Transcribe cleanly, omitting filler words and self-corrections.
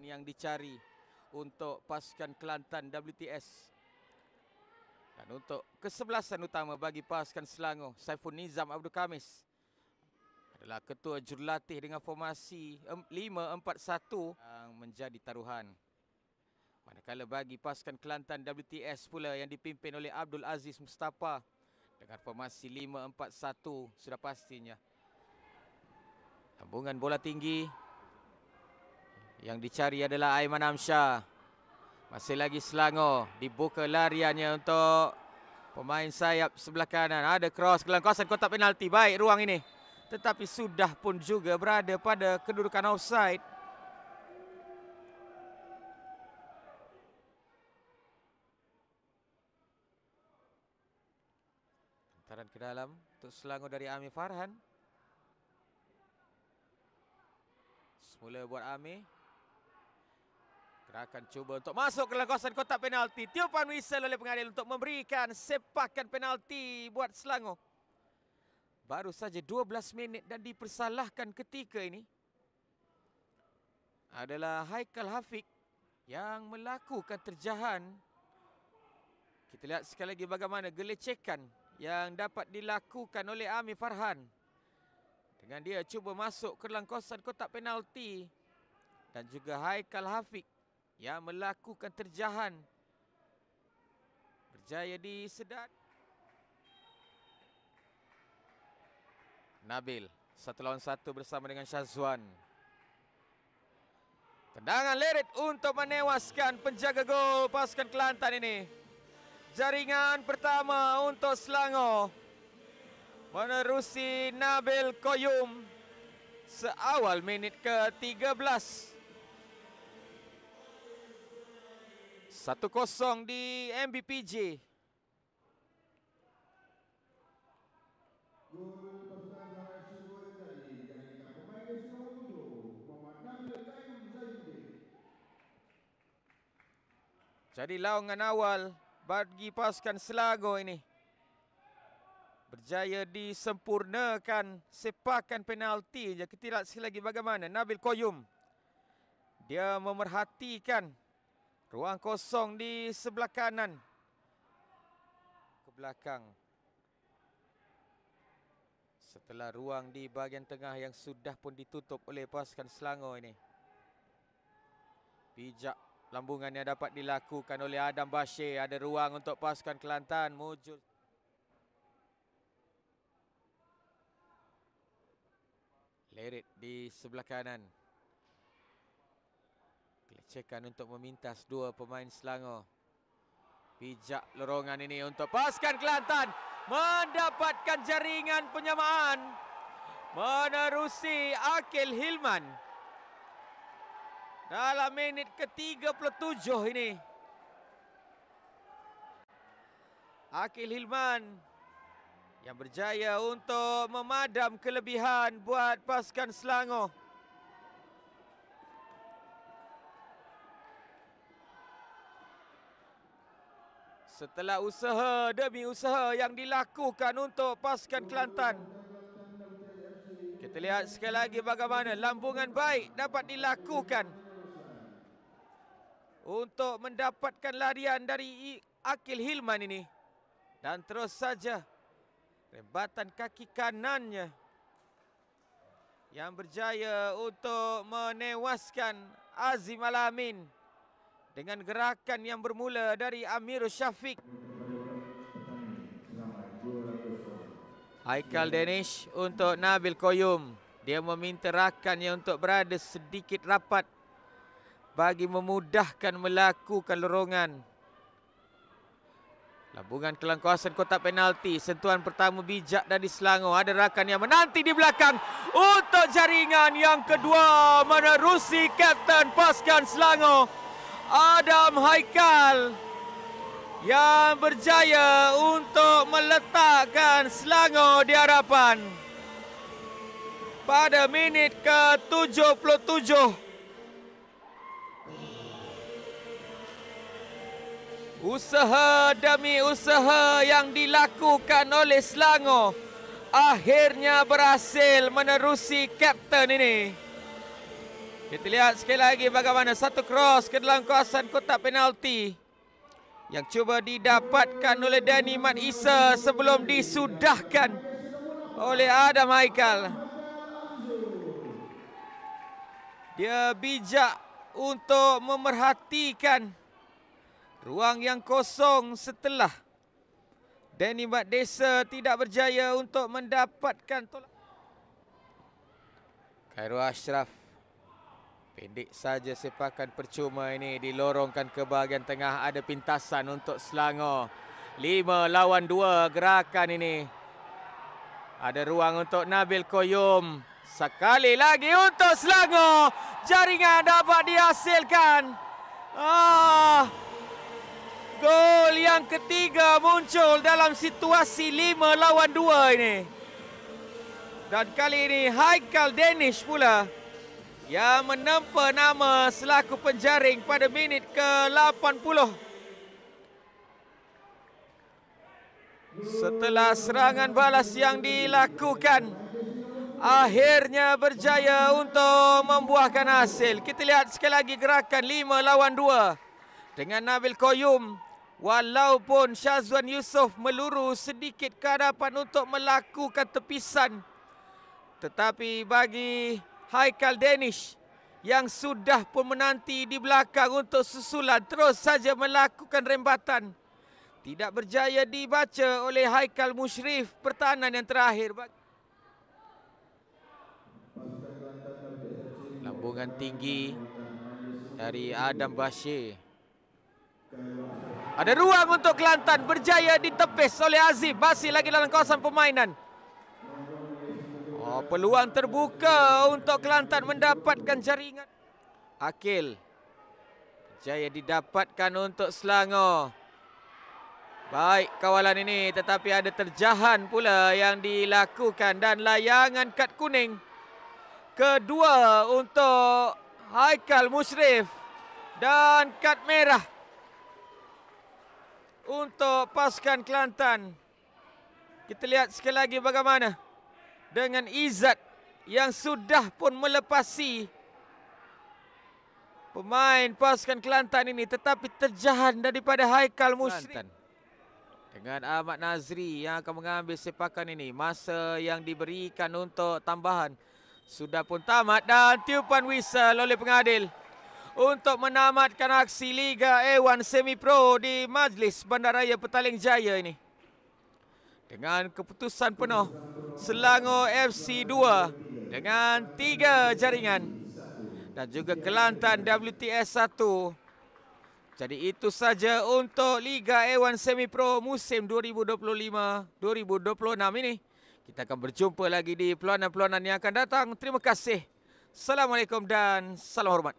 Yang dicari untuk pasukan Kelantan WTS. Dan untuk kesebelasan utama bagi pasukan Selangor, Saiful Nizam Abdul Kamis adalah ketua jurulatih dengan formasi 5-4-1 yang menjadi taruhan. Manakala bagi pasukan Kelantan WTS pula yang dipimpin oleh Abdul Aziz Mustafa dengan formasi 5-4-1 sudah pastinya. Sambungan bola tinggi. Yang dicari adalah Aiman Amsyah. Masih lagi Selangor. Dibuka lariannya untuk pemain sayap sebelah kanan. Ada cross ke dalam kawasan kotak penalti. Baik ruang ini. Tetapi sudah pun juga berada pada kedudukan offside. Hantaran ke dalam untuk Selangor dari Amir Farhan. Semula buat Amir. Akan cuba untuk masuk ke dalam kawasan kotak penalti. Tiupan whistle oleh pengadil untuk memberikan sepakan penalti buat Selangor. Baru saja 12 minit dan dipersalahkan ketika ini adalah Haikal Hafiq yang melakukan terjahan. Kita lihat sekali lagi bagaimana gelecekan yang dapat dilakukan oleh Amir Farhan. Dengan dia cuba masuk ke dalam kawasan kotak penalti. Dan juga Haikal Hafiq yang melakukan terjahan. Berjaya disedot. Nabil 1 lawan 1 bersama dengan Syazwan. Tendangan leret untuk menewaskan penjaga gol pasukan Kelantan ini. Jaringan pertama untuk Selangor menerusi Nabil Qayyum seawal minit ke-13. 1-0 di MBPJ. Jadi lawangan awal bagi pasukan Selangor ini berjaya disempurnakan sepakan penalti. Kita lihat sekali lagi bagaimana Nabil Qayyum. Dia memerhatikan ruang kosong di sebelah kanan. Ke belakang. Setelah ruang di bahagian tengah yang sudah pun ditutup oleh pasukan Selangor ini. Bijak lambungan yang dapat dilakukan oleh Adam Bashir. Ada ruang untuk pasukan Kelantan. Mujur. Leret di sebelah kanan. Gelecekan untuk memintas dua pemain Selangor. Bijak lorongan ini untuk pasukan Kelantan. Mendapatkan jaringan penyamaan. Menerusi Akil Hilman. Dalam minit ke-37 ini. Akil Hilman yang berjaya untuk memadam kelebihan buat pasukan Selangor. Setelah usaha demi usaha yang dilakukan untuk pasukan Kelantan. Kita lihat sekali lagi bagaimana lambungan baik dapat dilakukan untuk mendapatkan larian dari Akil Hilman ini. Dan terus saja rebatan kaki kanannya yang berjaya untuk menewaskan Azim Al-Amin dengan gerakan yang bermula dari Amirul Syafiq. Haikal Danish untuk Nabil Qayyum. Dia meminta rakannya untuk berada sedikit rapat bagi memudahkan melakukan lorongan. Lambungan ke dalam kawasan kotak penalti. Sentuhan pertama bijak dari Selangor. Ada rakan yang menanti di belakang untuk jaringan yang kedua menerusi kapten pasukan Selangor, Adam Haikal, yang berjaya untuk meletakkan Selangor di hadapan pada minit ke-77. Usaha demi usaha yang dilakukan oleh Selangor akhirnya berhasil menerusi kapten ini. Kita lihat sekali lagi bagaimana satu cross ke dalam kawasan kotak penalti yang cuba didapatkan oleh Dani Mat Isa sebelum disudahkan oleh Adam Haikal. Dia bijak untuk memerhatikan ruang yang kosong setelah Dani Mat Desa tidak berjaya untuk mendapatkan tolak. Khairul Ashraf. Pendek saja sepakan percuma ini dilorongkan ke bahagian tengah. Ada pintasan untuk Selangor. 5 lawan 2 gerakan ini. Ada ruang untuk Nabil Qayyum. Sekali lagi untuk Selangor. Jaringan dapat dihasilkan. Gol yang ketiga muncul dalam situasi 5 lawan 2 ini. Dan kali ini Haikal Danish pula yang menempa nama selaku penjaring pada minit ke-80. Setelah serangan balas yang dilakukan, akhirnya berjaya untuk membuahkan hasil. Kita lihat sekali lagi gerakan 5 lawan 2 dengan Nabil Qayyum. Walaupun Syazwan Yusof meluru sedikit ke hadapan untuk melakukan tepisan, tetapi bagi Haikal Danish yang sudah pun menanti di belakang untuk susulan, terus saja melakukan rembatan. Tidak berjaya dibaca oleh Haikal Mushrif pertahanan yang terakhir. Lambungan tinggi dari Adam Bashir. Ada ruang untuk Kelantan, berjaya ditepis oleh Azim. Masih lagi dalam kawasan permainan. Peluang terbuka untuk Kelantan mendapatkan jaringan. Akil berjaya didapatkan untuk Selangor. Baik kawalan ini, tetapi ada terjahan pula yang dilakukan. Dan layangan kad kuning kedua untuk Haikal Mushrif. Dan kad merah untuk pasukan Kelantan. Kita lihat sekali lagi bagaimana dengan Izzat yang sudah pun melepasi pemain pasukan Kelantan ini, tetapi terjahan daripada Haikal Mushrif. Dengan Ahmad Nazri yang akan mengambil sepakan ini. Masa yang diberikan untuk tambahan sudah pun tamat dan tiupan whistle oleh pengadil untuk menamatkan aksi Liga A1 Semi Pro di Majlis Bandaraya Petaling Jaya ini. Dengan keputusan penuh, Selangor FC 2 dengan 3 jaringan dan juga Kelantan WTS 1. Jadi itu saja untuk Liga A1 Semi Pro musim 2025-2026 ini. Kita akan berjumpa lagi di peluanan-peluanan yang akan datang. Terima kasih. Assalamualaikum dan salam hormat.